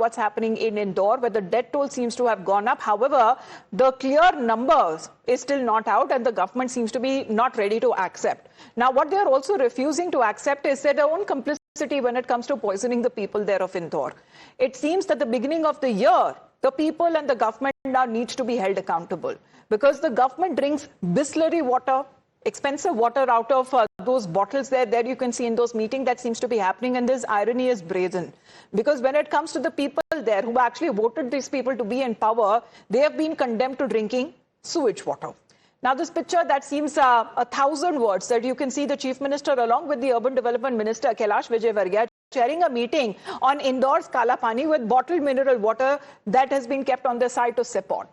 what's happening in Indore, where the death toll seems to have gone up. However, the clear numbers is still not out, and the government seems to be not ready to accept. Now, what they are also refusing to accept is their own complicity when it comes to poisoning the people there of Indore. It seems that the beginning of the year, the people and the government now needs to be held accountable, because the government drinks Bisleri water, expensive water out of those bottles there you can see in those meetings that seems to be happening, and this irony is brazen, because when it comes to the people there who actually voted these people to be in power, they have been condemned to drinking sewage water. Now, this picture that seems 1,000 words, that you can see the Chief Minister along with the Urban Development Minister Kailash Vijayvargiya chairing a meeting on Indore's Kala Pani with bottled mineral water that has been kept on the side to sip on.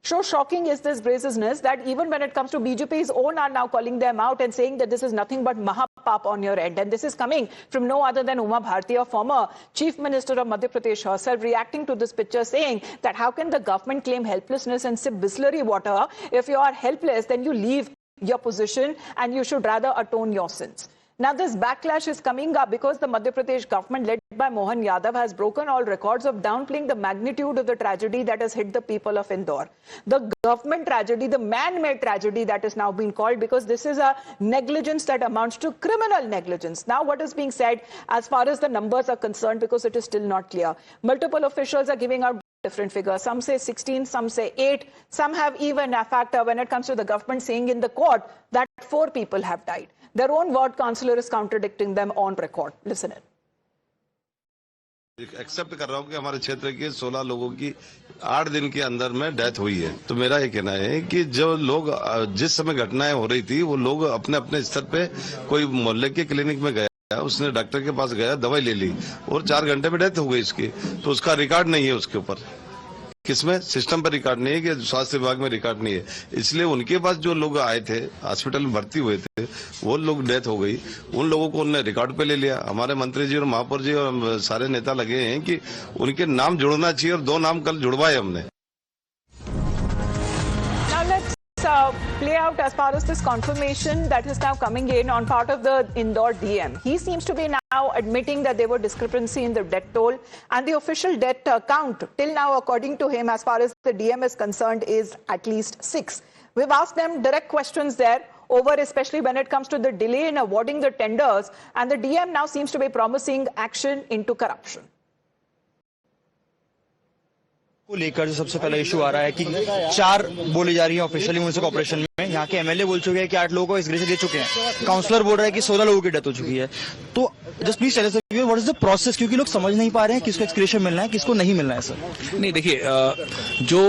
So shocking is this brazenness that even when it comes to BJP's own are now calling them out and saying that this is nothing but mahapap on your end. And this is coming from no other than Uma Bharti, a former Chief Minister of Madhya Pradesh herself, reacting to this picture, saying that how can the government claim helplessness and sip Bisleri water? If you are helpless, then you leave your position and you should rather atone your sins. Now, this backlash is coming up because the Madhya Pradesh government, led by Mohan Yadav, has broken all records of downplaying the magnitude of the tragedy that has hit the people of Indore. The government tragedy, the man-made tragedy that is now being called, because this is a negligence that amounts to criminal negligence. Now, what is being said as far as the numbers are concerned, because it is still not clear. Multiple officials are giving out different figures. Some say 16, some say 8. Some have even a factor when it comes to the government saying in the court that 4 people have died. Their own ward councillor is contradicting them on record. Listen in. Accept कर रहा हूँ कि हमारे क्षेत्र के 16 लोगों की 8 दिन के अंदर में डेथ हुई है। तो मेरा ये कहना है कि जो लोग जिस समय घटनाएं हो रही थी, वो लोग अपने अपने स्तर पे, कोई मोहल्ले के क्लिनिक में गया, उसने डॉक्टर के पास गया, दवाई ले ली और 4 घंटे में डेथ हो गई इसकी। तो उसका रिकॉर्ड नहीं है उसके ऊपर, किसमें सिस्टम पर रिकॉर्ड नहीं है कि स्वास्थ्य विभाग में रिकॉर्ड नहीं है। इसलिए उनके पास जो लोग आए थे, हॉस्पिटल में भर्ती हुए थे, वो लोग डेथ हो गई, उन लोगों को उन्होंने रिकॉर्ड पे ले लिया। हमारे मंत्री जी और महापौर जी और सारे नेता लगे हैं कि उनके नाम जुड़ना चाहिए, और 2 नाम कल जुड़वाए हमने। Play out as far as this confirmation that is now coming in on part of the Indore DM. He seems to be now admitting that there were discrepancy in the death toll, and the official death count till now, according to him, as far as the DM is concerned, is at least 6. We've asked them direct questions there over, especially when it comes to the delay in awarding the tenders, and the DM now seems to be promising action into corruption. को लेकर जो सबसे पहला issue आ रहा है कि 4 बोली जा रही है ऑफिशियली म्युनिसिपल कॉर्पोरेशन में। यहाँ के एमएलए बोल चुके हैं कि 8 लोगों को एस्क्रेशन दे चुके हैं, काउंसलर बोल रहा है कि 16 लोगों की डेथ हो चुकी है। तो just please tell us what is the process, क्योंकि लोग समझ नहीं पा रहे हैं किसको एस्क्रेशन मिलना है, किसको नहीं मिलना है। सर नहीं, देखिए, जो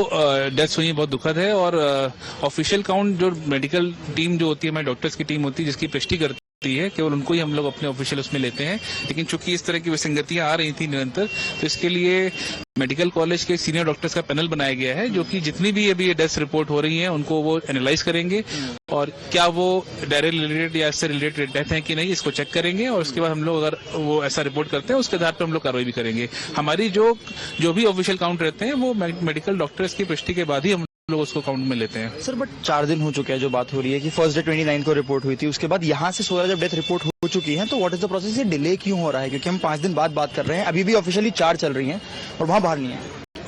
डेथ्स हुई है बहुत दुखद है, और ऑफिशियल काउंट जो मेडिकल टीम जो होती है, हमारे डॉक्टर्स की टीम होती है जिसकी पुष्टि करती है, केवल उनको ही हम लोग अपने ऑफिशियल उसमें लेते हैं। लेकिन चूंकि इस तरह की विसंगतियां आ रही थी निरंतर, तो इसके लिए मेडिकल कॉलेज के सीनियर डॉक्टर्स का पैनल बनाया गया है, जो कि जितनी भी अभी ये डेथ रिपोर्ट हो रही है उनको वो एनालाइज करेंगे, और क्या वो डायरेक्ट रिलेटेड या इससे रिलेटेड डेथ है कि नहीं, इसको चेक करेंगे, और उसके बाद हम लोग अगर वो ऐसा रिपोर्ट करते हैं उसके आधार पर हम लोग कार्रवाई भी करेंगे। हमारी जो भी ऑफिशियल काउंट रहते हैं वो मेडिकल डॉक्टर्स की पुष्टि के बाद ही हम लोग उसको काउंट में लेते हैं। सर, बट 4 दिन हो चुके हैं, जो बात हो रही है कि फर्स्ट डे 29 को रिपोर्ट हुई थी, उसके बाद यहाँ से 16 जब डेथ रिपोर्ट हो चुकी है, तो व्हाट इज द प्रोसेस, ये डिले क्यों हो रहा है? क्योंकि हम 5 दिन बाद बात कर रहे हैं, अभी भी ऑफिशियली 4 चल रही हैं और वहाँ बाहर नहीं है।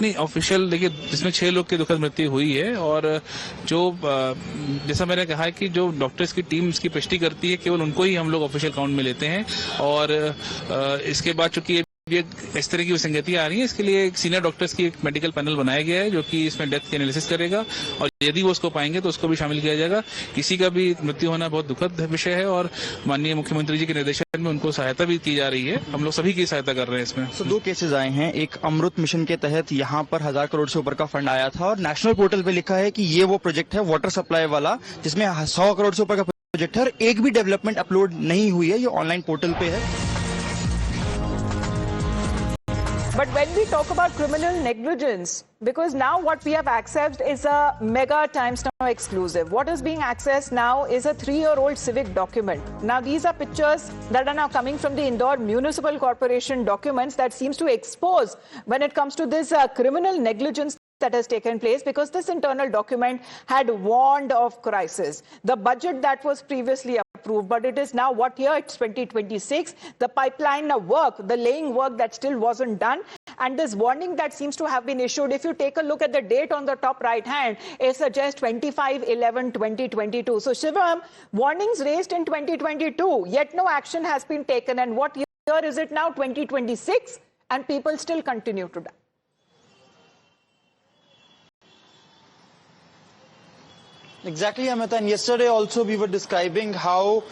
नहीं, ऑफिशियल देखिए, जिसमें 6 लोग की दुखद मृत्यु हुई है, और जो जैसा मैंने कहा है कि जो डॉक्टर्स की टीम इसकी पुष्टि करती है, केवल उनको ही हम लोग ऑफिशियल काउंट में लेते हैं। और इसके बाद चूंकि ये इस तरह की विसंगतियां आ रही है, इसके लिए एक सीनियर डॉक्टर्स की एक मेडिकल पैनल बनाया गया है, जो कि इसमें डेथ की एनालिसिस करेगा, और यदि वो उसको पाएंगे तो उसको भी शामिल किया जाएगा। किसी का भी मृत्यु होना बहुत दुखद विषय है, और माननीय मुख्यमंत्री जी के निर्देशन में उनको सहायता भी की जा रही है। हम लोग सभी की सहायता कर रहे हैं इसमें। तो 2 केसेस आए हैं, एक अमृत मिशन के तहत यहाँ पर 1000 करोड़ से ऊपर का फंड आया था, और नेशनल पोर्टल पे लिखा है कि ये वो प्रोजेक्ट है वाटर सप्लाई वाला, जिसमें 100 करोड़ से ऊपर का प्रोजेक्ट है, और एक भी डेवलपमेंट अपलोड नहीं हुई है, ये ऑनलाइन पोर्टल पे है। But when we talk about criminal negligence, because now what we have accessed is a mega Times Now exclusive. What is being accessed now is a 3-year-old civic document. Now these are pictures that are now coming from the Indore Municipal Corporation documents that seems to expose when it comes to this criminal negligence that has taken place, because this internal document had warned of crisis. The budget that was previously approved, but it is now what year? It's 2026. The pipeline work, the laying work that still wasn't done. And this warning that seems to have been issued, if you take a look at the date on the top right hand, it suggests 25/11/2022. So Shivam, warnings raised in 2022, yet no action has been taken. And what year is it now? 2026, and people still continue to die. Exactly, Amita. And yesterday also we were describing how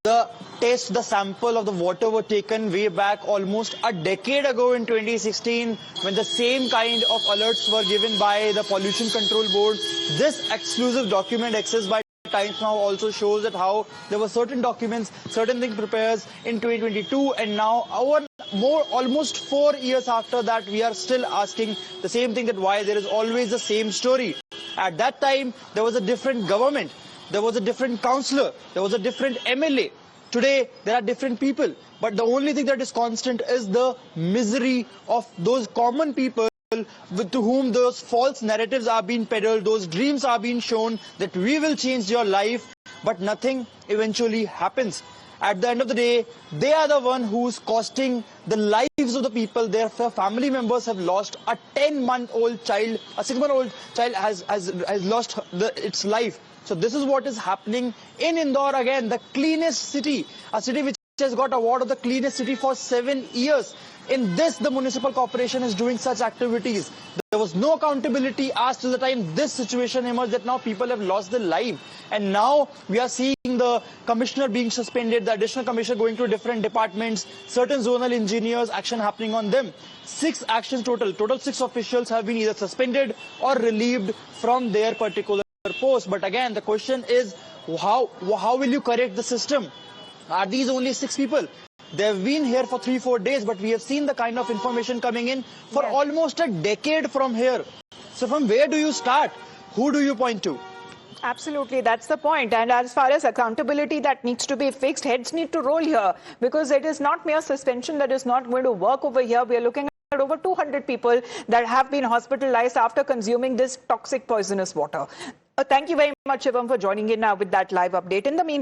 the sample of the water were taken way back almost a decade ago in 2016 when the same kind of alerts were given by the Pollution Control Board. This exclusive document accessed by Times Now also shows that how there were certain documents, certain things prepared in 2022, and now almost 4 years after that we are still asking the same thing, that why there is always the same story. At that time there was a different government, there was a different councillor, there was a different MLA. Today there are different people, but the only thing that is constant is the misery of those common people to whom those false narratives are being peddled, those dreams are being shown that we will change your life, but nothing eventually happens. At the end of the day, they are the one who's costing the lives of the people. Their family members have lost a 10-month-old child, a 6-month-old child has lost its life. So this is what is happening in Indore again, the cleanest city, a city which has got award of the cleanest city for 7 years. In this, the municipal corporation is doing such activities. There was no accountability as to the time this situation emerged, that now people have lost their life. And now we are seeing the commissioner being suspended, the additional commissioner going to different departments, certain zonal engineers, action happening on them. 6 actions total. Total 6 officials have been either suspended or relieved from their particular post. But again, the question is, how will you correct the system? Are these only 6 people? They've been here for 3-4 days, but we have seen the kind of information coming in for almost a decade from here. So from where do you start? Who do you point to? Absolutely, that's the point. And as far as accountability that needs to be fixed, heads need to roll here, because it is not mere suspension that is not going to work over here. We are looking at over 200 people that have been hospitalized after consuming this toxic poisonous water. Thank you very much, Shivam, for joining in now with that live update. In the meantime,